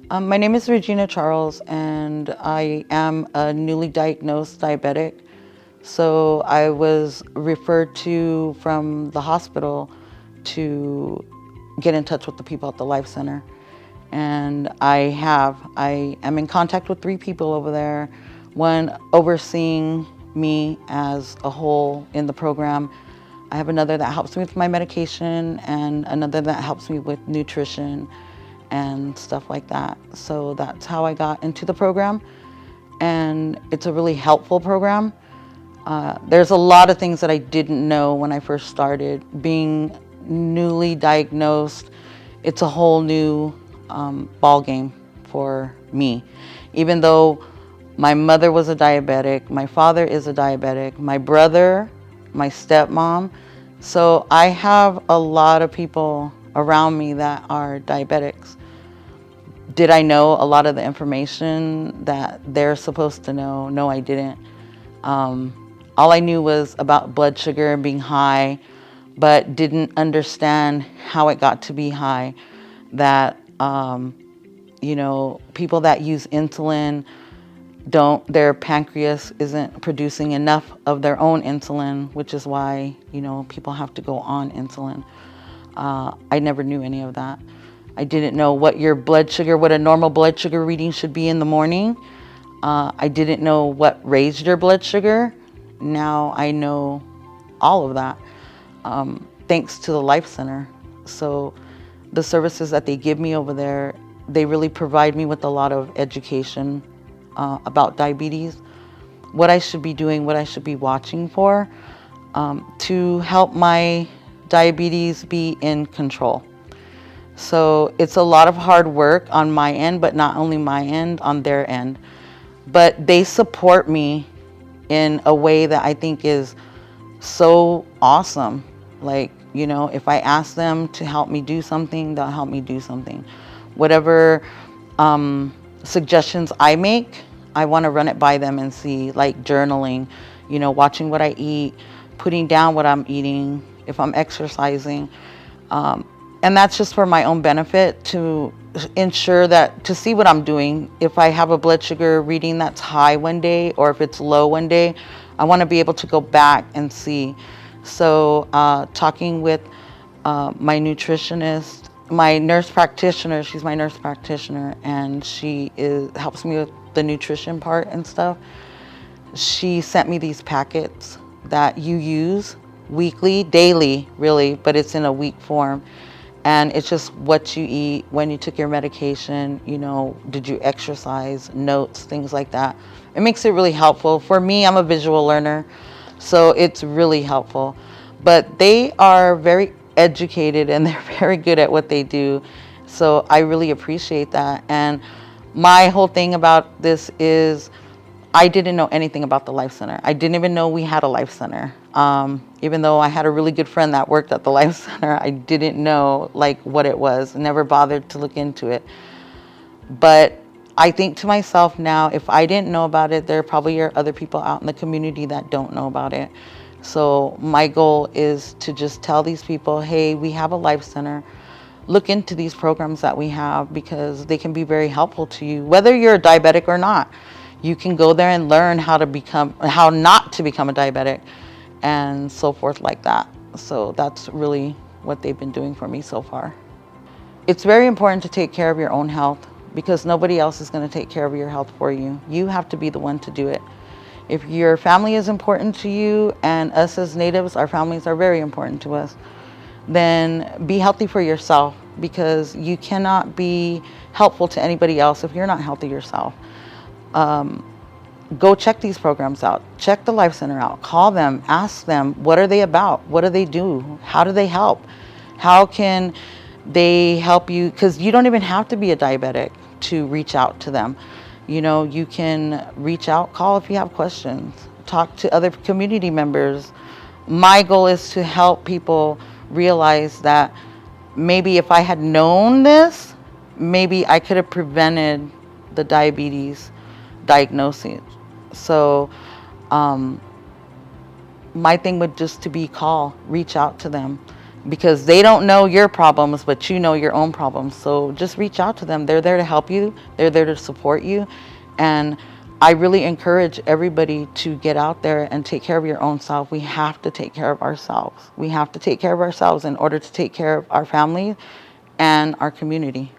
My name is Regina Charles, and I am a newly diagnosed diabetic. So I was referred to from the hospital to get in touch with the people at the Life Center. And I am in contact with 3 people over there, one overseeing me as a whole in the program. I have another that helps me with my medication and another that helps me with nutrition and stuff like that. So that's how I got into the program, and it's a really helpful program. There's a lot of things that I didn't know when I first started. Being newly diagnosed, it's a whole new ball game for me. Even though my mother was a diabetic, my father is a diabetic, my brother, my stepmom. So I have a lot of people around me that are diabetics. Did I know a lot of the information that they're supposed to know? No, I didn't. All I knew was about blood sugar and being high, but didn't understand how it got to be high. That, people that use insulin their pancreas isn't producing enough of their own insulin, which is why, people have to go on insulin. I never knew any of that. I didn't know what a normal blood sugar reading should be in the morning. I didn't know what raised your blood sugar. Now I know all of that, thanks to the Life Center. So the services that they give me over there, they really provide me with a lot of education about diabetes, what I should be doing, what I should be watching for, to help my diabetes be in control. So it's a lot of hard work on my end, but not only my end, on their end. But they support me in a way that I think is so awesome. Like, if I ask them to help me do something, they'll help me do something. Whatever suggestions I make, I want to run it by them and see, like journaling, watching what I eat, putting down what I'm eating, if I'm exercising. And that's just for my own benefit, to ensure to see what I'm doing. If I have a blood sugar reading that's high one day, or if it's low one day, I want to be able to go back and see. So talking with my nutritionist, my nurse practitioner, she's my nurse practitioner, and she helps me with the nutrition part and stuff. She sent me these packets that you use weekly, daily, really, but it's in a week form. And it's just what you eat, when you took your medication, did you exercise, notes, things like that. It makes it really helpful. For me, I'm a visual learner, so it's really helpful. But they are very educated and they're very good at what they do. So I really appreciate that. And my whole thing about this is, I didn't know anything about the Life Center. I didn't even know we had a Life Center. Even though I had a really good friend that worked at the Life Center, I didn't know what it was. Never bothered to look into it. But I think to myself now, if I didn't know about it, there probably are other people out in the community that don't know about it. So my goal is to just tell these people, hey, we have a Life Center. Look into these programs that we have, because they can be very helpful to you, whether you're a diabetic or not. You can go there and learn how not to become a diabetic, and so forth like that. So that's really what they've been doing for me so far. It's very important to take care of your own health, because nobody else is going to take care of your health for you. You have to be the one to do it. If your family is important to you, and us as natives, our families are very important to us, then be healthy for yourself, because you cannot be helpful to anybody else if you're not healthy yourself. Go check these programs out. Check the Life Center out. Call them. Ask them, what are they about? What do they do? How do they help? How can they help you? Because you don't even have to be a diabetic to reach out to them. You can reach out, call if you have questions, talk to other community members. My goal is to help people realize that maybe if I had known this, maybe I could have prevented the diabetes diagnosis. So my thing would just to be reach out to them, because they don't know your problems, but you know your own problems. So just reach out to them. They're there to help you. They're there to support you. And I really encourage everybody to get out there and take care of your own self. We have to take care of ourselves. We have to take care of ourselves in order to take care of our family and our community.